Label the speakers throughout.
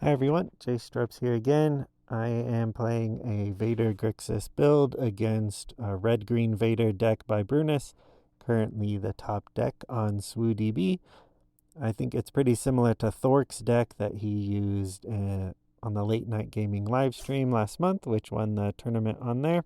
Speaker 1: Hi everyone, Jay Strupes here again. I am playing a Vader Grixis build against a red-green Vader deck by Brunus, currently the top deck on SWUDB. I think it's pretty similar to Thork's deck that he used on the late night gaming live stream last month, which won the tournament on there.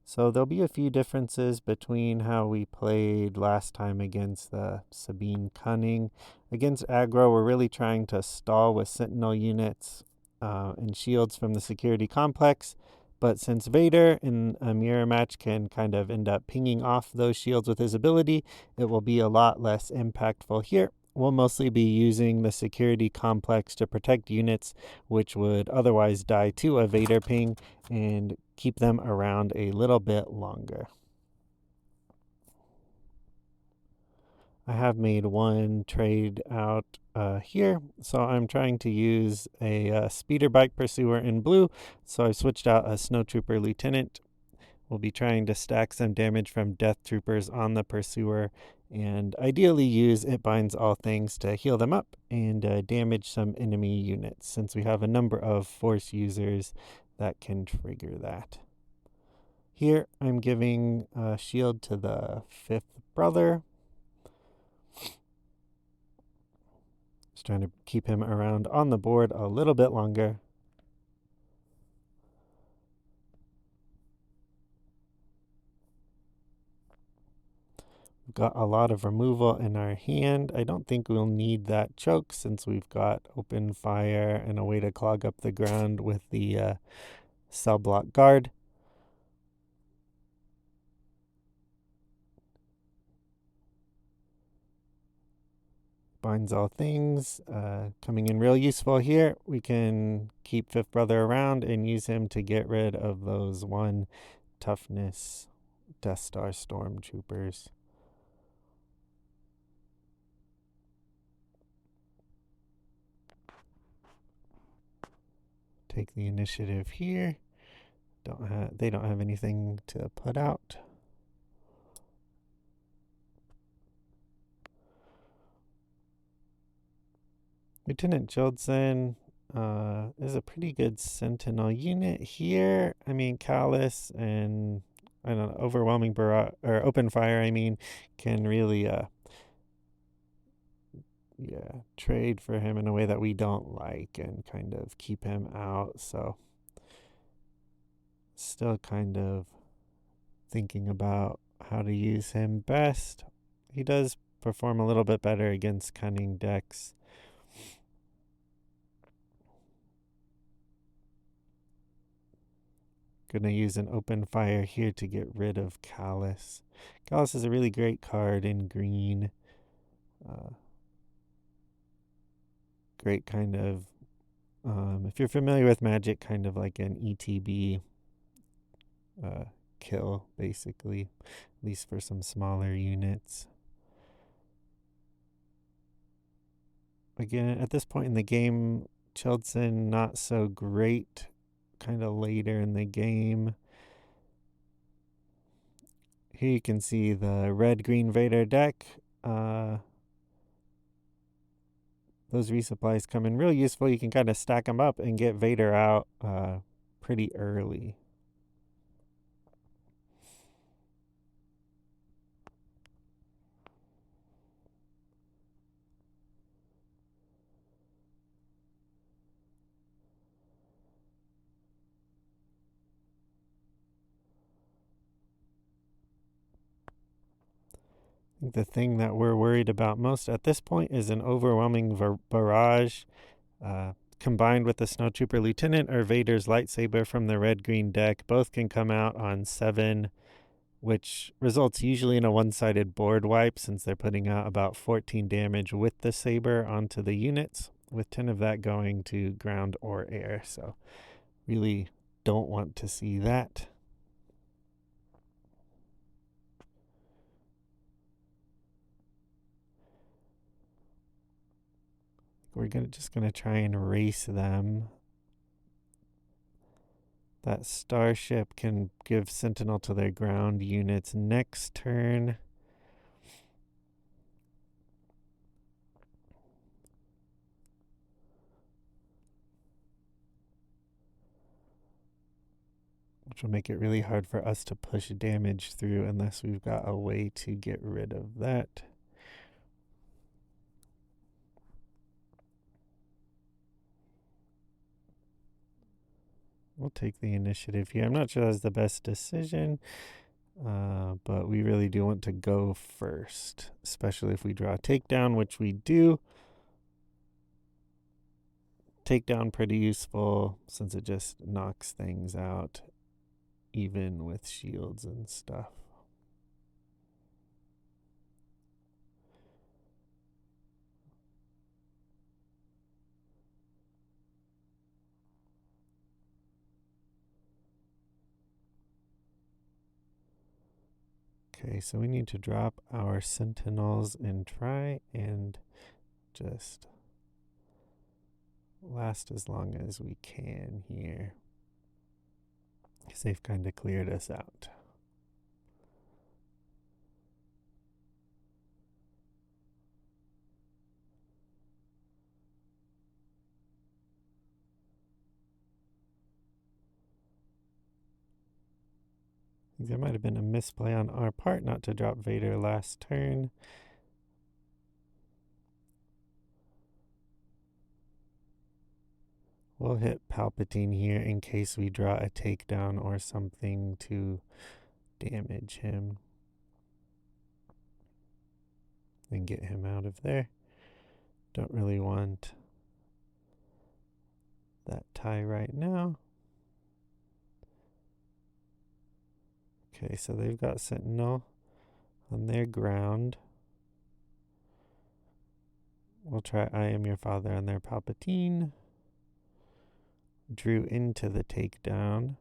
Speaker 1: So there'll be a few differences between how we played last time against the Sabine Cunning. Against aggro, we're really trying to stall with Sentinel units and shields from the security complex. But since Vader in a mirror match can kind of end up pinging off those shields with his ability, it will be a lot less impactful here. We'll mostly be using the security complex to protect units which would otherwise die to a Vader ping and keep them around a little bit longer. I have made one trade out here, so I'm trying to use a speeder bike pursuer in blue, so I switched out a snowtrooper lieutenant. We'll be trying to stack some damage from death troopers on the pursuer and ideally use It Binds All Things to heal them up and damage some enemy units, since we have a number of force users that can trigger that. Here I'm giving a shield to the fifth brother. Just trying to keep him around on the board a little bit longer. We've got a lot of removal in our hand. I don't think we'll need that choke since we've got open fire and a way to clog up the ground with the cell block guard. Binds All Things, coming in real useful here. We can keep Fifth Brother around and use him to get rid of those 1 toughness Death Star Stormtroopers. Take the initiative here. They don't have anything to put out. Lieutenant Jolson is a pretty good Sentinel unit here. I mean, Callus and I don't know, overwhelming barrage or open fire. I mean, can really trade for him in a way that we don't like and kind of keep him out. So still kind of thinking about how to use him best. He does perform a little bit better against cunning decks. Gonna use an open fire here to get rid of Callus. Callus is a really great card in green. Great kind of, if you're familiar with Magic, kind of like an ETB kill, basically, at least for some smaller units. Again, at this point in the game, Chilton not so great, kind of later in the game. Here you can see the red-green Vader deck. Those resupplies come in real useful. You can kind of stack them up and get Vader out pretty early. The thing that we're worried about most at this point is an overwhelming barrage combined with the Snowtrooper Lieutenant or Vader's lightsaber from the red-green deck. Both can come out on 7, which results usually in a one-sided board wipe since they're putting out about 14 damage with the saber onto the units, with 10 of that going to ground or air. So really don't want to see that. We're just gonna try and race them. That starship can give Sentinel to their ground units next turn. which will make it really hard for us to push damage through unless we've got a way to get rid of that. We'll take the initiative here. I'm not sure that's the best decision, but we really do want to go first, especially if we draw a takedown, which we do. Takedown pretty useful since it just knocks things out, even with shields and stuff. Okay, so we need to drop our sentinels and try and just last as long as we can here, because they've kind of cleared us out. There might have been a misplay on our part not to drop Vader last turn. We'll hit Palpatine here in case we draw a takedown or something to damage him and get him out of there. Don't really want that tie right now. Okay, so they've got Sentinel on their ground. We'll try I Am Your Father on their Palpatine. Drew into the takedown.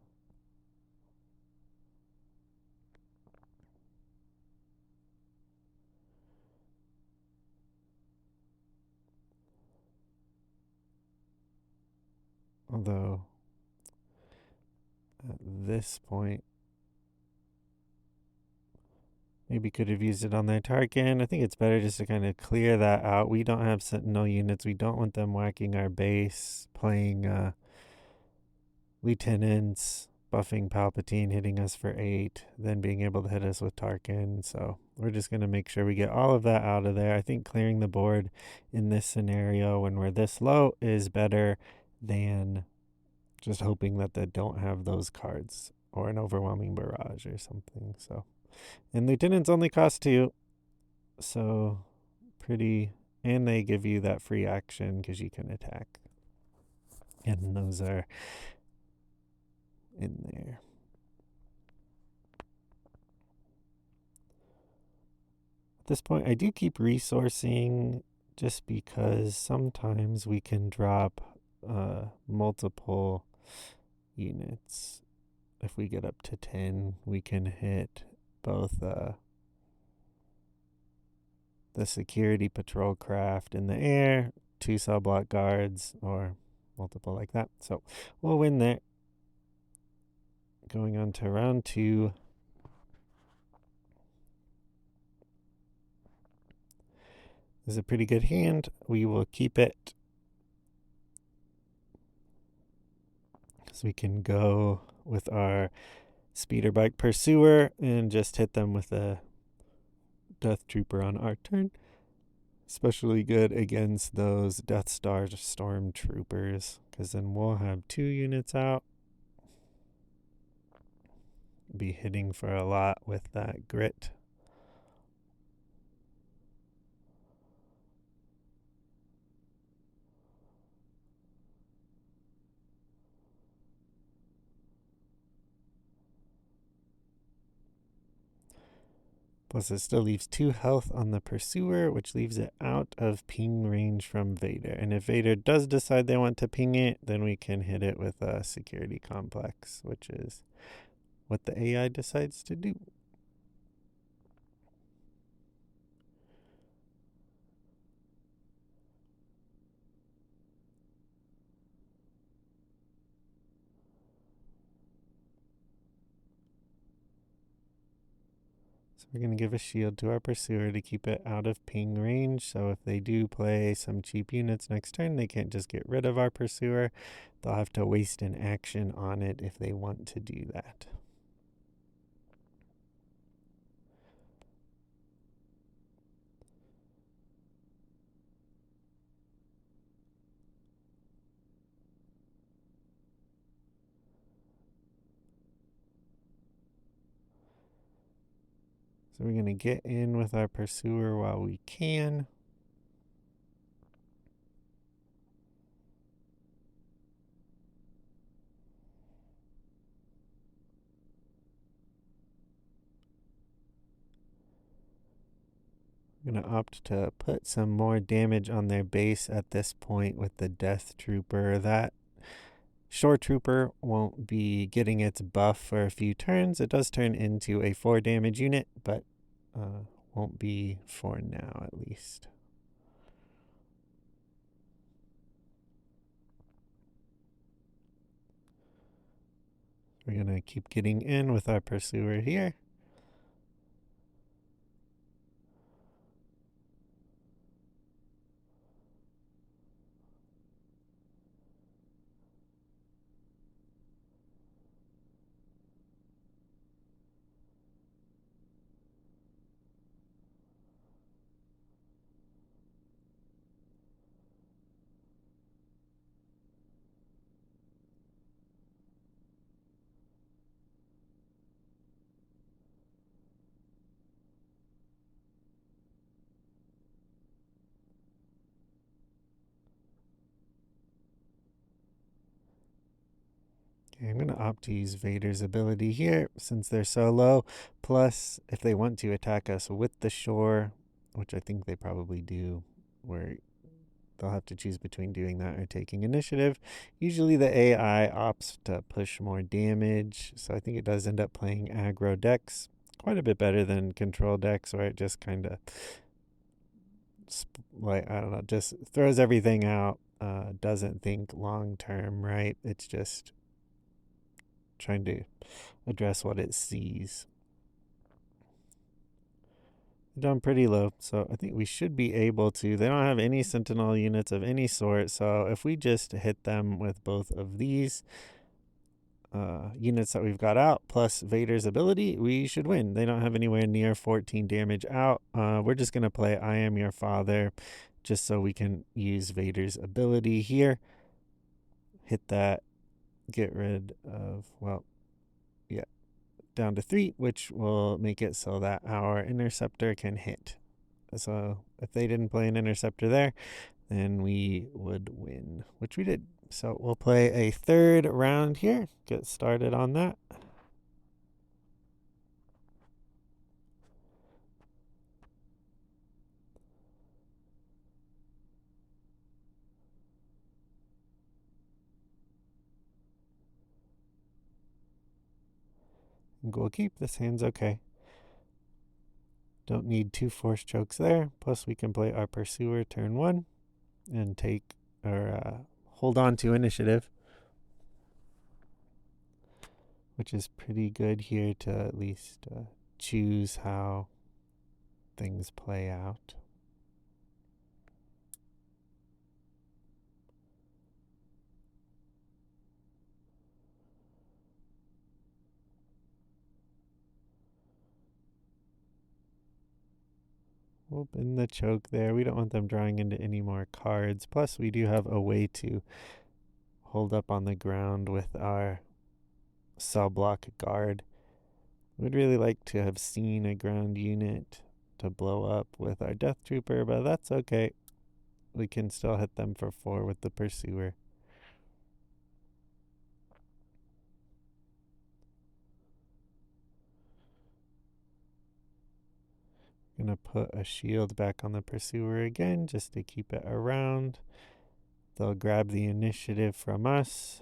Speaker 1: Although, at this point, maybe could have used it on their Tarkin. I think it's better just to kind of clear that out. We don't have Sentinel units. We don't want them whacking our base, playing lieutenants, buffing Palpatine, hitting us for 8, then being able to hit us with Tarkin. So we're just going to make sure we get all of that out of there. I think clearing the board in this scenario when we're this low is better than just hoping that they don't have those cards or an overwhelming barrage or something. So, and lieutenants only cost 2, so pretty, and they give you that free action because you can attack, and those are in there. At this point, I do keep resourcing just because sometimes we can drop multiple units. If we get up to 10, we can hit both the security patrol craft in the air, 2 cell block guards, or multiple like that. So we'll win there. Going on to round 2. This is a pretty good hand. We will keep it. So we can go with our speeder bike pursuer and just hit them with a Death Trooper on our turn. Especially good against those Death Star Stormtroopers, because then we'll have 2 units out. Be hitting for a lot with that grit. Plus, it still leaves 2 health on the Pursuer, which leaves it out of ping range from Vader. And if Vader does decide they want to ping it, then we can hit it with a security complex, which is what the AI decides to do. So we're going to give a shield to our pursuer to keep it out of ping range. So if they do play some cheap units next turn, they can't just get rid of our pursuer. They'll have to waste an action on it if they want to do that. So we're going to get in with our pursuer while we can. I'm going to opt to put some more damage on their base at this point with the Death Trooper. That Shore Trooper won't be getting its buff for a few turns. It does turn into a 4 damage unit, but won't be for now at least. We're going to keep getting in with our pursuer here. Okay, I'm going to opt to use Vader's ability here since they're so low. Plus, if they want to attack us with the shore, which I think they probably do, where they'll have to choose between doing that or taking initiative. Usually the AI opts to push more damage, so I think it does end up playing aggro decks quite a bit better than control decks, where it just kind of, like, I don't know, just throws everything out, doesn't think long term, right? It's just trying to address what it sees. Done pretty low, so I think we should be able to. They don't have any sentinel units of any sort, so if we just hit them with both of these units that we've got out plus Vader's ability, we should win. They don't have anywhere near 14 damage out. We're just going to play I Am Your Father just so we can use Vader's ability here. Hit that, get rid of, well, yeah, down to 3, which will make it so that our interceptor can hit. So if they didn't play an interceptor there, then we would win, which we did. So we'll play a third round here, get started on that. We'll keep. This hand's okay. Don't need 2 force chokes there. Plus we can play our pursuer turn 1 and take, or hold on to initiative, which is pretty good here to at least choose how things play out. Open the choke there. We don't want them drawing into any more cards. Plus, we do have a way to hold up on the ground with our cell block guard. We'd really like to have seen a ground unit to blow up with our Death Trooper, but that's okay. We can still hit them for 4 with the pursuer. Gonna put a shield back on the pursuer again just to keep it around. They'll grab the initiative from us.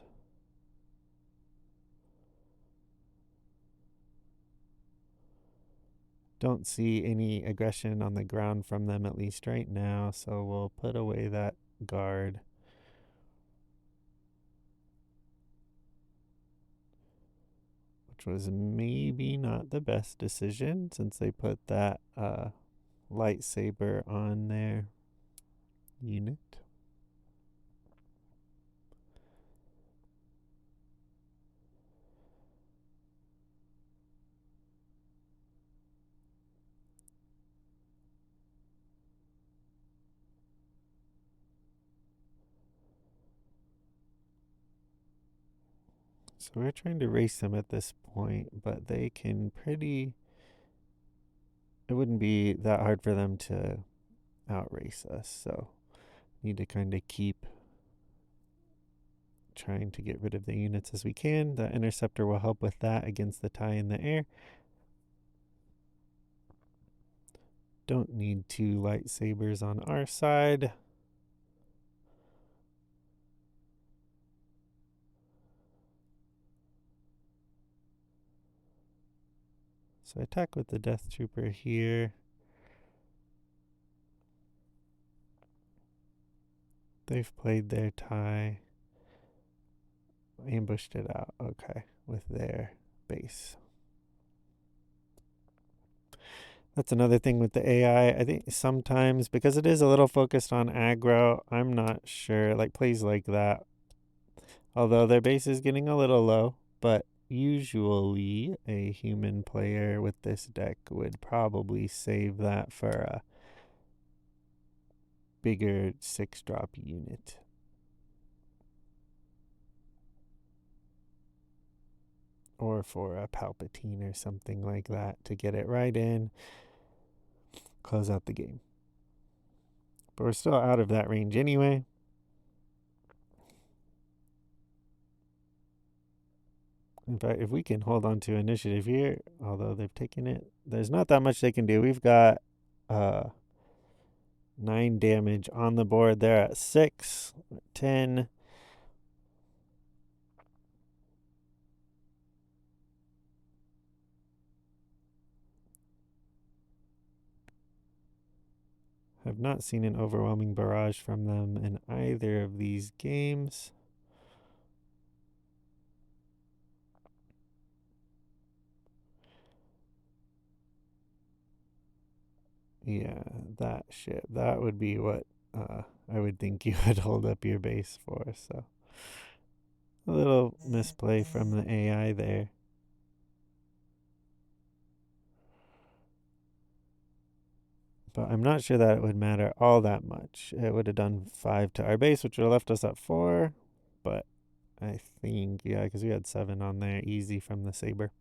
Speaker 1: Don't see any aggression on the ground from them, at least right now, so we'll put away that guard. Which was maybe not the best decision since they put that lightsaber on their unit. So we're trying to race them at this point, but they can it wouldn't be that hard for them to outrace us. So need to kind of keep trying to get rid of the units as we can. The interceptor will help with that against the TIE in the air. Don't need 2 lightsabers on our side. So attack with the Death Trooper here. They've played their TIE. Ambushed it out. Okay, with their base. That's another thing with the AI. I think sometimes, because it is a little focused on aggro, I'm not sure. Like plays like that. Although their base is getting a little low, but usually a human player with this deck would probably save that for a bigger 6-drop unit. Or for a Palpatine or something like that to get it right in, close out the game. But we're still out of that range anyway. In fact, if we can hold on to initiative here, although they've taken it, there's not that much they can do. We've got 9 damage on the board. They're at 6, 10. Have not seen an overwhelming barrage from them in either of these games. Yeah, that ship. That would be what I would think you would hold up your base for. So a little misplay from the AI there. But I'm not sure that it would matter all that much. It would have done 5 to our base, which would have left us at 4. But I think, yeah, because we had 7 on there easy from the saber.